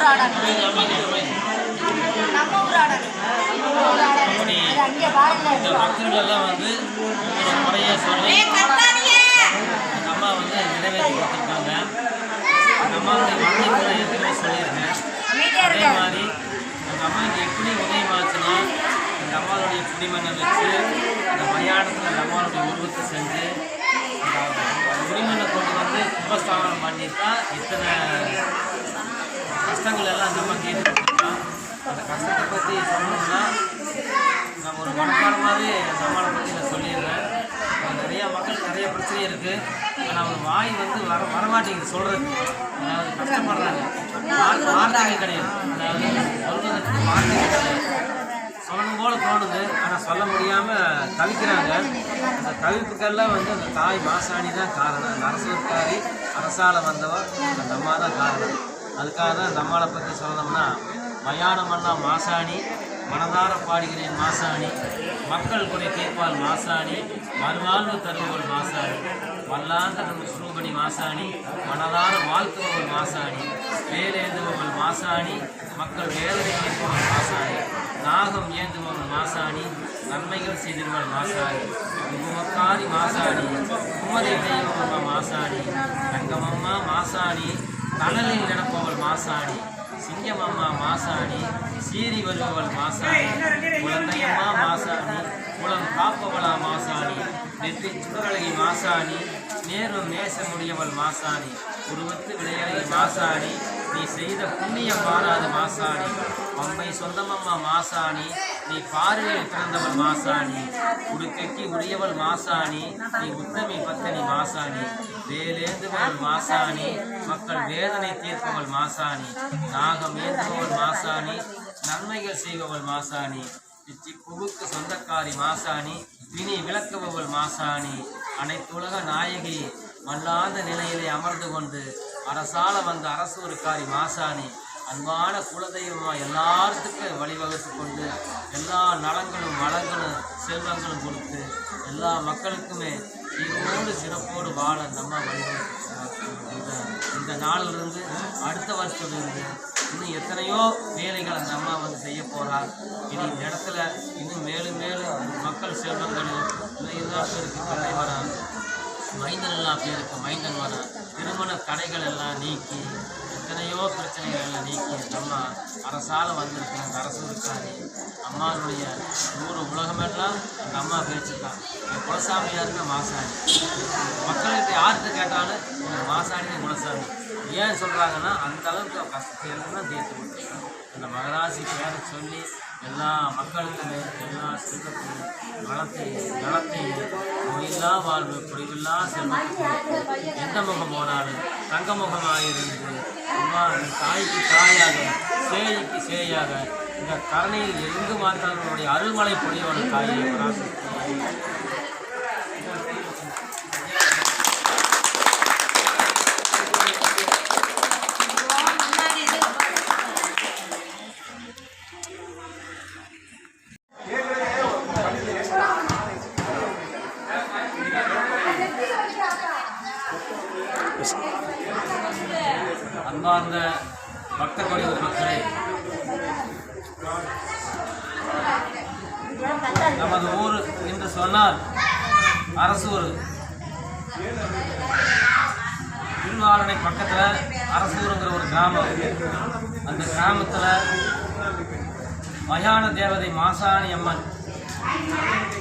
இந்த பக்தர்களெல்லாம் வந்து ஒரு முறையை சொல்லி அம்மா வந்து நிறைவேற்றி கொடுத்துருக்காங்க. அம்மாவுடைய மனதை எதுவுமே சொல்லியிருக்கேன். அதே மாதிரி எங்கள் அம்மா இங்கே எப்படி உதயமாச்சுன்னா எங்கள் அம்மாவுடைய குடிமண்ணை வச்சு அந்த மயானத்தில் அந்த அம்மாவுடைய உருவத்தை செஞ்சு குடிமண்ணை கொண்டு வந்து கும்பஸ்தானம் பண்ணிட்டா இத்தனை கஷ்டங்கள் எல்லாம் அந்த அம்மா கேட்டு கொடுத்துருக்கோம். அந்த கஷ்டத்தை பற்றி சொல்லணும்னா நம்ம ஒரு மனப்பாடமாகவே அந்த அம்மாவை பற்றி நான் சொல்லிடுறேன். நிறையா மக்களுக்கு நிறைய பிரச்சனை இருக்குது. ஆனால் அவங்க வாய் வந்து வரமாட்டேங்குது சொல்கிறது. அதாவது கஷ்டப்படுறாங்க, வார்த்தைகள் கிடையாது. அதாவது சொல்கிறதுக்கு வார்த்தைகள் கிடையாது. சொல்லணும் போல தோணுது, ஆனால் சொல்ல முடியாமல் தவிக்கிறாங்க. அந்த தவிப்புக்கெல்லாம் வந்து அந்த தாய் மாசாணி தான் காரணம். அந்த அரசுக்காரி அரசால் வந்தவர் அந்த அம்மா தான் காரணம். அதுக்காக தான் அந்த அம்மாவை பற்றி சொல்லணும்னா, மயானம் அண்ணா மாசாணி, மனதார பாடுகிறேன் மாசாணி, மக்கள் குறை தீர்ப்பால் மாசாணி, மறுவாழ்வு தருபவள் மாசாணி, வல்லாந்த சுரூபணி மாசாணி, மனதார வாழ்த்துபவள் மாசாணி, வேலேந்துபவள் மாசாணி, மக்கள் வேதனை தீர்ப்பவள் மாசாணி, நாகம் ஏந்துபவள் மாசாணி, நன்மைகள் செய்திருவள் மாசாணி, உபமக்காரி மாசாணி, குமதை தெய்வம் மாசாணி, தங்கமம்மா மாசாணி, கடலில் நடப்பவள் மாசாணி, சிங்கமம்மா மாசாணி, சீறி வருபவள் மாசாணி, குழந்தையம்மா மாசாணி, குளம் காப்பவளா மாசாணி, நெற்றி சுடரழகி மாசாணி, நேரும் நேசமுடையவள் மாசாணி, உருவத்து விளையழகி மாசாணி, நீ செய்த புண்ணியம் மாறாத மாசாணி, பம்பை சொந்தமம்மா மாசாணி, நீ பார்வையில் பிறந்தவள் மாசாணி, உடுக்கைக்கு உரியவள் மாசாணி, நீ உத்தமி பத்தனி மாசாணி, வேலேந்துபவள் மாசாணி, மக்கள் வேதனை தீர்ப்பவள் மாசாணி, நாகம் ஏந்துபவள் மாசாணி, நன்மைகள் செய்பவள் மாசாணி, பிச்சி புகுக்கு சொந்தக்காரி மாசாணி, வினி விளக்குபவள் மாசாணி, அனைத்துலக நாயகி, மல்லாத நிலையிலே அமர்ந்து கொண்டு அரசால வந்த அரசூருக்காரி மாசாணி, அன்பான குலதெய்வமாக எல்லாத்துக்கும் வழிவகுத்து கொண்டு எல்லா நலங்களும் வளங்களும் செல்வங்களும் கொடுத்து எல்லா மக்களுக்குமே சீரோடு சிறப்போடு வாழ நம்ம வழிவகுத்து இந்த நாளிலிருந்து அடுத்த வருஷத்துலேருந்து இன்னும் எத்தனையோ வேலைகள் அந்த அம்மா வந்து செய்ய போகிறார். இனி இந்த இடத்துல இன்னும் மேலும் மேலும் மக்கள் செல்வங்களும் எல்லா பேருக்கு பிள்ளை வர, மைந்தன் எல்லா பேருக்கு மைந்தன் வர, திருமண தடைகள் எல்லாம் நீக்கி எத்தனையோ பிரச்சனைகள் எல்லாம் நீக்கி அம்மா அரசால் வந்திருக்கிற அந்த அரசூருக்காரி அம்மாவுடைய நூறு உலகமெல்லாம் அந்த அம்மா பேச்சுருக்கான். என் குலசாமியாருங்க மாசாணி, மக்களுக்கு யாருக்கு கேட்டாலும் எங்கள் மாசாணி குலசாமி. ஏன் சொல்கிறாங்கன்னா அந்த அளவுக்கு கஷ்டத்தை எல்லாம் தீர்த்து கொடுத்துருக்காங்க. அந்த மகராசி பேரை சொல்லி எல்லா மக்களுக்குமே எல்லா செல்வத்தையும் நலத்தையும் நோயில்லா வாழ்வு குறைவில்லா செல்வத்துக்கு எந்த முகம் போனாலும் தங்க முகமாக இருந்து அம்மா தாய்க்கு தாயாக சேய்க்கு சேயாக இந்த கரணையில் எங்கு மாற்றாளர்களுடைய அருள்மலை பொழியோட தாயை பராசக்தி. அன்பார்ந்த பக்த கோடிகள் மக்களே, நமது ஊர் என்று சொன்னால் அரசூர். திருவாரணை பக்கத்தில் அரசூருங்கிற ஒரு கிராமம். அந்த கிராமத்தில் மயான தேவதை மாசாணி அம்மன்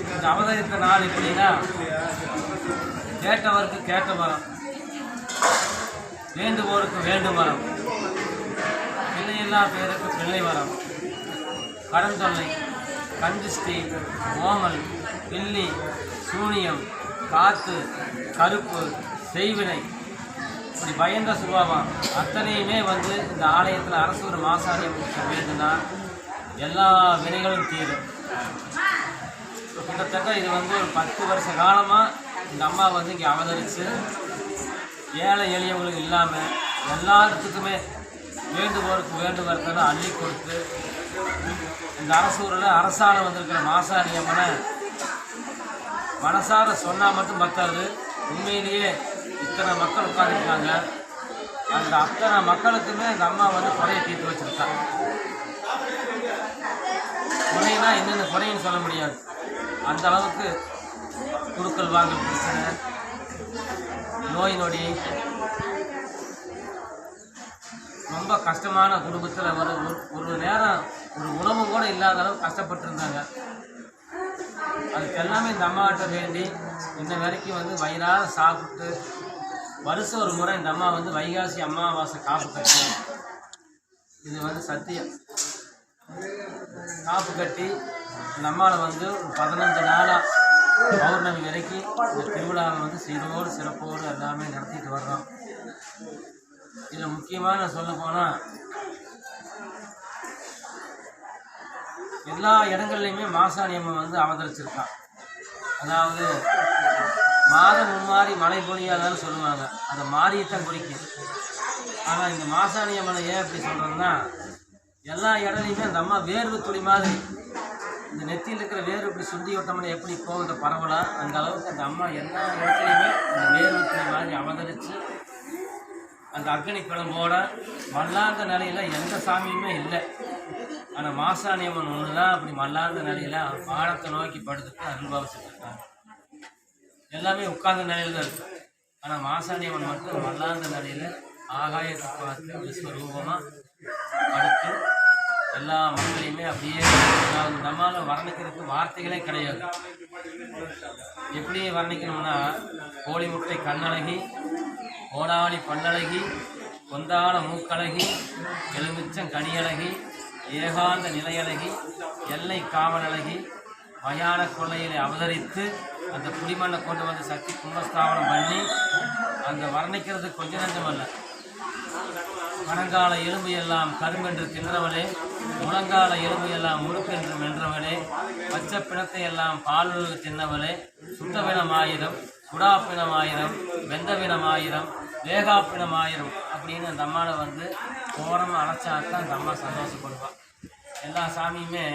இந்த அவதரித்த நாள் எப்படின்னா, கேட்டவருக்கு கேட்ட வரம், வேண்டுவோருக்கு வேண்டும் வரம், பிள்ளையில்லா பேருக்கு பிள்ளை வரம், கடன் தொல்லை, கந்திஷ்டி, ஓமல், பில்லி, சூனியம், காத்து, கருப்பு, செய்வினை, இப்படி பயந்த சுபாவம் அத்தனையுமே வந்து இந்த ஆலயத்தில் அரசூர் மாசாணி வேண்டுனா எல்லா வினைகளும் தீரும். கிட்டத்தட்ட இது வந்து ஒரு 10 வருஷ காலமாக இந்த அம்மா வந்து இங்கே அவதரித்து ஏழை எளியவங்களுக்கு இல்லாமல் எல்லாத்துக்குமே வேண்டுவோருக்கு வேண்டுவரத்தை அள்ளி கொடுத்து இந்த அரசூரில் அரசால் வந்திருக்கிற மாசாணி அம்மனை மனசார சொன்னால் மட்டும் பத்தாது. உண்மையிலேயே இத்தனை மக்கள் உட்காந்துருக்காங்க. அந்த அத்தனை மக்களுக்குமே அந்த அம்மா வந்து குறையை தீர்த்து வச்சுருக்கா. குறைனா என்னென்ன குறைன்னு சொல்ல முடியாது, அந்த அளவுக்கு குடுக்கல் வாங்கல் பிரச்சனை, நோய் நொடி, ரொம்ப கஷ்டமான குடும்பத்தில் ஒரு நேரம் ஒரு உணவு கூட இல்லாத அளவுக்கு கஷ்டப்பட்டுருந்தாங்க. அதுக்கு எல்லாமே இந்த அம்மாகிட்ட வேண்டி இன்ன வரைக்கும் வந்து வயிறார சாப்பிட்டு வருஷம் ஒரு முறை இந்த அம்மா வந்து வைகாசி அமாவாசை காப்பு கட்டி, இது வந்து சத்தியம், காப்பு கட்டி இந்த அம்மாவை வந்து ஒரு 15 நாளாக பௌர்ணமி வரைக்கும் இந்த திருவிழாவை வந்து சீரோடு சிறப்போடு எல்லாமே நடத்திட்டு வர்றோம். இதில் முக்கியமாக நான் சொல்ல போனால் எல்லா இடங்கள்லையுமே மாசாணி அம்மன் வந்து அவதரிச்சிருக்கான். அதாவது மாதம் முன்மாறி மழை பொழியாதான்னு சொல்லுவாங்க, அதை மாறியத்தான் குறிக்கும். ஆனால் இந்த மாசாணி அம்மனை ஏன் அப்படி சொல்கிறோம்னா, எல்லா இடத்துலையுமே அந்த அம்மா வேர்வு துளி மாதிரி, இந்த நெத்தியில் இருக்கிற வேர்வு இப்படி சுண்டி விட்டோம்னா எப்படி போகுது பரவலாம், அந்த அளவுக்கு அந்த அம்மா எல்லா இடத்துலையுமே அந்த வேர்வு துளி மாதிரி அவதரித்து அந்த அக்னி குழம்போட மல்லார்ந்த நிலையில் எந்த சாமியுமே இல்லை. ஆனால் மாசாணி அம்மன் ஒன்று தான் அப்படி மல்லார்ந்த நிலையில் வானத்தை நோக்கி படுத்துட்டு அனுபவிச்சுட்டு இருக்காங்க. எல்லாமே உட்கார்ந்த நிலையில் தான் இருக்கு. ஆனால் மாசாணி அம்மன் மட்டும் மல்லார்ந்த நிலையில் ஆகாயத்தை பார்த்து விஸ்வரூபமாக படுத்து எல்லா மக்களையுமே அப்படியே நம்மளால் வர்ணிக்கிறதுக்கு வார்த்தைகளே கிடையாது. எப்படி வர்ணிக்கணும்னா, கோழி முட்டை கண்ணழகி, கோடாளி பல்லழகி, கொந்தாள மூக்கழகி, எலுமிச்சம் கனியழகி, ஏகாந்த நிலையழகி, எல்லை காவலழகி, மயான கொள்ளையிலே அவதரித்து அந்த குடிமண்ணை கொண்டு வந்து சக்தி கும்பஸ்தாபனம் பண்ணி அந்த வர்ணிக்கிறது கொஞ்ச நஞ்சமல்ல. மணங்கால எலும்பு எல்லாம் கருமென்று தின்றவளே, முழங்கால எலும்பு எல்லாம் முழுக்கென்று மென்றவளே, பச்சை பிணத்தை எல்லாம் பாலுக்கு தின்னவளே, சுத்தவினமாயிரம், சுடாப்பினமாயிரம், வெந்தவினமாயிரம், வேகாப்பினமாயிரம் அப்படின்னு அந்த அம்மாவை வந்து ஓரமாக அழைச்சாத்தான் அந்த அம்மா சந்தோஷப்படுவாள். எல்லா சாமியுமே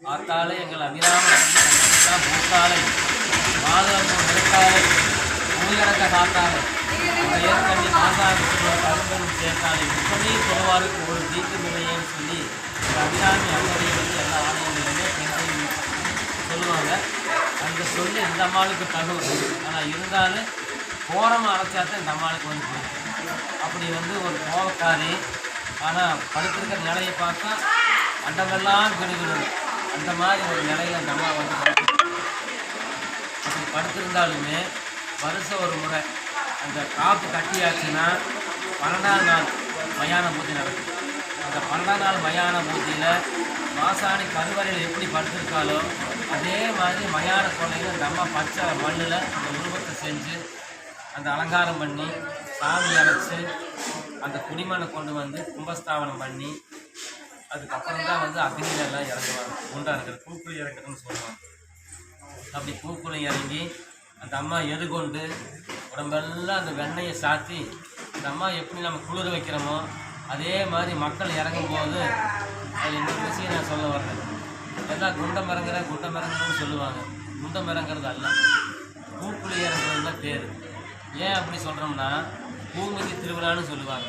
ஆத்தாலே எங்கள் அபிராம பூத்தாலை, மாதவன் நிறுத்தாலை, பூயடக்க காத்தாலை, ஏற்கனவே மாசாணி கரும்பெரும் சேர்த்தாலை, முப்பதே சொல்வாருக்கு ஒரு தீர்க்கும் இல்லையேன்னு சொல்லி அபிராமி அம்மனை வந்து எல்லா ஆலயங்களிலுமே பெண்கள் சொல்லுவாங்க. அந்த சொல்லி இந்த அம்மாளுக்கு தகவல். ஆனால் இருந்தாலும் கோரமாக அழைச்சாத்தான் இந்த அம்மாளுக்கு வந்து பிடிக்கும். அப்படி வந்து ஒரு கோவக்காரி, ஆனால் படுத்திருக்கிற நிலையை பார்த்தா அண்டமெல்லாம் கெடுகிறது, அந்த மாதிரி ஒரு நிலையில் அந்த அம்மா வந்து அப்படி படுத்திருந்தாலுமே வருஷம் ஒரு முறை அந்த காப்பு கட்டியாச்சுன்னா 12ஆம் நாள் மயான பூஜை நடக்கும். அந்த 12ஆம் நாள் மயான பூஜையில் மாசாணி கருவறையில் எப்படி படுத்திருக்காளோ அதே மாதிரி மயான கொள்ளையில் அந்த அம்மா பச்சை மண்ணில் அந்த உருவத்தை செஞ்சு அந்த அலங்காரம் பண்ணி சாமி அரைச்சி அந்த குடிமண்ணை கொண்டு வந்து கும்பஸ்தாபனம் பண்ணி அதுக்கப்புறம் தான் வந்து அக்னியில எல்லாம் இறங்குவாங்க. குண்டா இருக்கிறது பூக்குழி இறக்குறதுன்னு சொல்லுவாங்க. அப்படி பூக்குழி இறங்கி அந்த அம்மா எதுகொண்டு உடம்பெல்லாம் அந்த வெண்ணெயை சாத்தி அந்த அம்மா எப்படி நம்ம குளிர வைக்கிறோமோ அதே மாதிரி மக்கள் இறங்கும்போது அது இன்னொரு விஷயம் நான் சொல்ல வர்றேன். எல்லாம் குண்டம் இறங்குறன்னு சொல்லுவாங்க. குண்டம் இறங்குறது அல்ல, பூக்குழி இறங்குறது தான் பேர். ஏன் அப்படி சொல்கிறோம்னா, பூமிதி திருவிழான்னு சொல்லுவாங்க.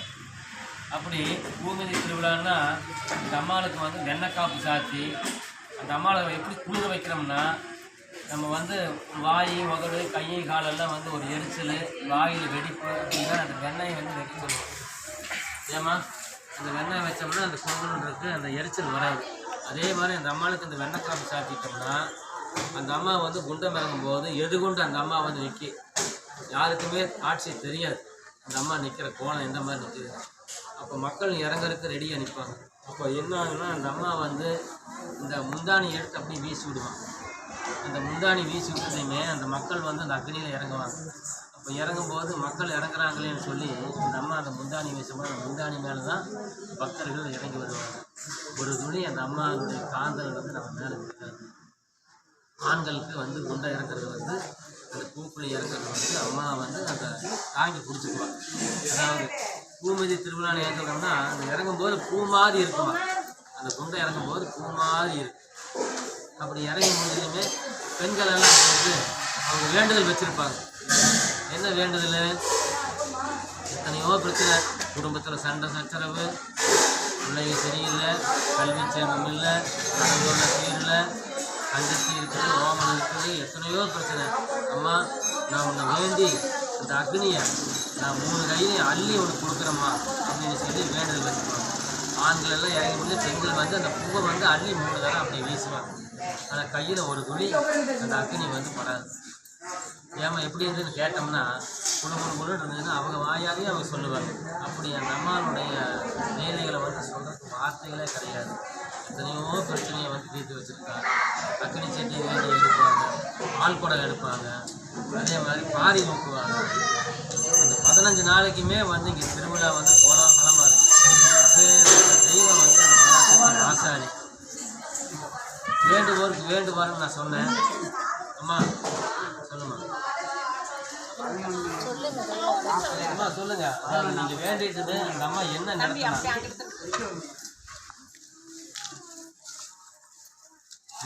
அப்படி பூமிதி திருவிழான்னா இந்த அம்மாளுக்கு வந்து வெண்ணெய் காப்பு சாத்தி அந்த அம்மாவை எப்படி குளிர வைக்கிறோம்னா, நம்ம வந்து வாய் உதடு கை காலெல்லாம் வந்து ஒரு எரிச்சல், வாயில் வெடிப்பு அப்படின்னா அந்த வெண்ணெயை வந்து வைக்க சொல்லுவோம். ஏமா அந்த வெண்ணெய் வச்சோம்னா அந்த பொங்கலுன்றது அந்த எரிச்சல் வராது. அதே மாதிரி அந்த அம்மாளுக்கு அந்த வெண்ணெய் காப்பு சாத்திட்டோம்னா அந்த அம்மா வந்து குண்டம் இறங்கும்போது எதுகுண்டு அந்த அம்மா வந்து நிற்கி யாருக்குமே காட்சி தெரியாது அந்த அம்மா நிற்கிற கோலம் எந்த மாதிரி நிற்கிது. அப்போ மக்கள் இறங்குறதுக்கு ரெடியாக நிற்பாங்க. அப்போ என்ன ஆகுன்னா, அந்த அம்மா வந்து இந்த முந்தாணி எடுத்து அப்படியே வீசி விடுவான். அந்த முந்தாணி வீசி விட்டுலையுமே அந்த மக்கள் வந்து அந்த அக்னியில் இறங்குவாங்க. அப்போ இறங்கும்போது மக்கள் இறங்குறாங்களேன்னு சொல்லி அந்த அம்மா அந்த முந்தாணி வீசும்போது அந்த முந்தாணி மேலே தான் பக்தர்கள் இறங்கி வருவாங்க. ஒரு துணி அந்த அம்மாவுடைய காந்தல் வந்து நம்ம மேலே இருக்காது. ஆண்களுக்கு வந்து குண்டை இறங்குறது வந்து அந்த பூக்குழி இறங்குறது வந்து அம்மா வந்து அந்த தாங்கி பிடிச்சிக்குவாங்க. அதாவது பூமிதி திருவிழான்னு ஏற்கிறோம்னா அந்த இறங்கும்போது பூ மாதிரி இருக்குமா, அந்த குண்டை இறங்கும்போது பூ மாதிரி இருக்கும். அப்படி இறங்கி முடிஞ்சதுமே பெண்கள் எல்லாம் வந்து அவங்க வேண்டுதல் வச்சுருப்பாங்க. என்ன வேண்டுதல்? எத்தனையோ பிரச்சனை குடும்பத்தில் சண்டை சச்சரவு, பிள்ளைங்க சரியில்லை, கல்வி சேமம் இல்லை, கடந்தோட தீரல, கண்டிச்சு இருக்குது, ஓமம் இருக்குது, எத்தனையோ பிரச்சனை. அம்மா நான் உன்னை வேண்டி அந்த அக்னியை நான் 3 கையிலையும் அள்ளி உனக்கு கொடுக்குறேம்மா அப்படின்னு சொல்லி வேண்டுதல் வச்சுக்குவாங்க. ஆண்கள் எல்லாம் இறங்கி முடிஞ்சு பெண்கள் வந்து அந்த பூவை வந்து அள்ளி 3 தடவை அப்படி வீசுவாங்க. ஆனால் கையில் ஒரு துளி அந்த அக்னி வந்து படாது. ஏமா எப்படி இருந்துன்னு கேட்டோம்னா குழுன்னு இருந்ததுன்னா அவங்க வாயாலே அவங்க சொல்லுவாங்க. அப்படி அந்த அம்மாவுடைய வேலைகளை வந்து சொல்கிறதுக்கு வார்த்தைகளே கிடையாது. எத்தனையோ பிரச்சனையை வந்து தீர்த்து வச்சுருக்காங்க. அக்னி சட்டி வேண்டி எடுப்பாங்க, பால் குடம் எடுப்பாங்க, அதே மாதிரி பாரி ஊக்குவாங்க. அந்த 15 நாளைக்குமே வந்து இங்கே திருவிழா வந்து கோலாகலமாக இருக்குது. தெய்வம் வந்து அந்த மகாசக்தி வாசாளி. வேண்டுவோருக்கு வேண்டுவாருன்னு நான் சொன்னேன். அம்மா சொல்லுமா அம்மா சொல்லுங்க. அதாவது நீங்க வேண்டிட்டது அந்த அம்மா என்ன நடத்தினாங்க?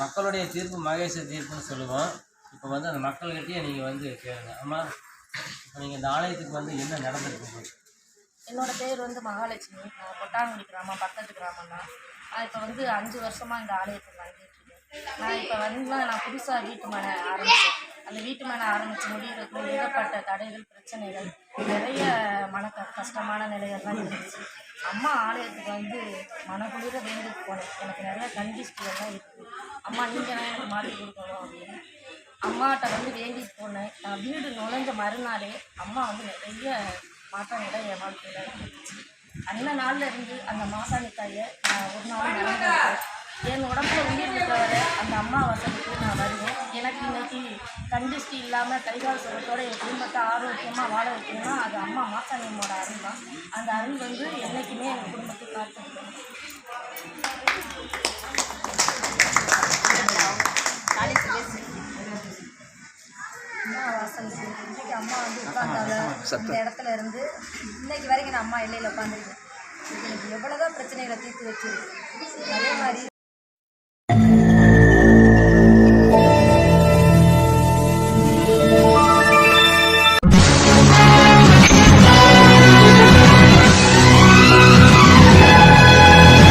மக்களுடைய தீர்ப்பு மகேச தீர்ப்புன்னு சொல்லுவோம். இப்போ வந்து அந்த மக்கள்கிட்டயே நீங்கள் வந்து கேளுங்க. அம்மா இப்போ நீங்கள் இந்த ஆலயத்துக்கு வந்து என்ன நடந்திருக்கு? என்னோட பேர் வந்து மகாலட்சுமி. நான் கொட்டாங்குடி கிராமம், பக்கத்து கிராமம் தான். நான் இப்போ வந்து 5 வருஷமாக இந்த ஆலயத்துக்கு வந்துட்டுருக்கேன். நான் இப்போ நான் புதுசாக வீட்டு மனை ஆரம்பித்தேன். அந்த வீட்டு மனை ஆரம்பித்து முடிகிறதுக்கு ஏகப்பட்ட தடைகள், பிரச்சனைகள், நிறைய கஷ்டமான நிலைகள்லாம் இருந்துச்சு. அம்மா ஆலயத்துக்கு வந்து மனக்குளிர வேண்டிட்டு போனேன். எனக்கு நிறைய கண்டிஸ்டியெல்லாம் இருக்குது. அம்மா நீங்கள் தான் எனக்கு மாற்றி கொடுக்கணும் அப்படின்னு அம்மாட்ட வந்து வேண்டிட்டு போனேன். நான் வீடு நுழைஞ்ச மறுநாளே அம்மா வந்து நிறைய மாற்றங்களை என் வாழ்க்கையில் இருந்துச்சு. அந்த நாளில் இருந்து அந்த மாசாணி தாயை நான் ஒரு நாள் நடந்தேன். என் உடம்புல உயிர் இருக்கிறவரை அந்த அம்மா வசதிக்கு நான் வருவேன். எனக்கு இன்னைக்கு கண்டிஸ்டி இல்லாமல் கைகால் சுரத்தோடு என் குடும்பத்தை ஆரோக்கியமாக வாழ வைக்கணும்னா அது அம்மா மாசாணி அம்மாவோட அருள் தான். அந்த அருள் வந்து என்றைக்குமே எங்கள் குடும்பத்தை பார்த்துருக்கேன். இன்னைக்கு அம்மா வந்து உட்கார்ந்தாங்க. இந்த இடத்துல இருந்து இன்னைக்கு வரைக்கும் நான் அம்மா எல்லையில் உட்காந்துருக்கேன். எனக்கு எவ்வளோதான் பிரச்சனைகளை தீர்த்து வச்சு அதே மாதிரி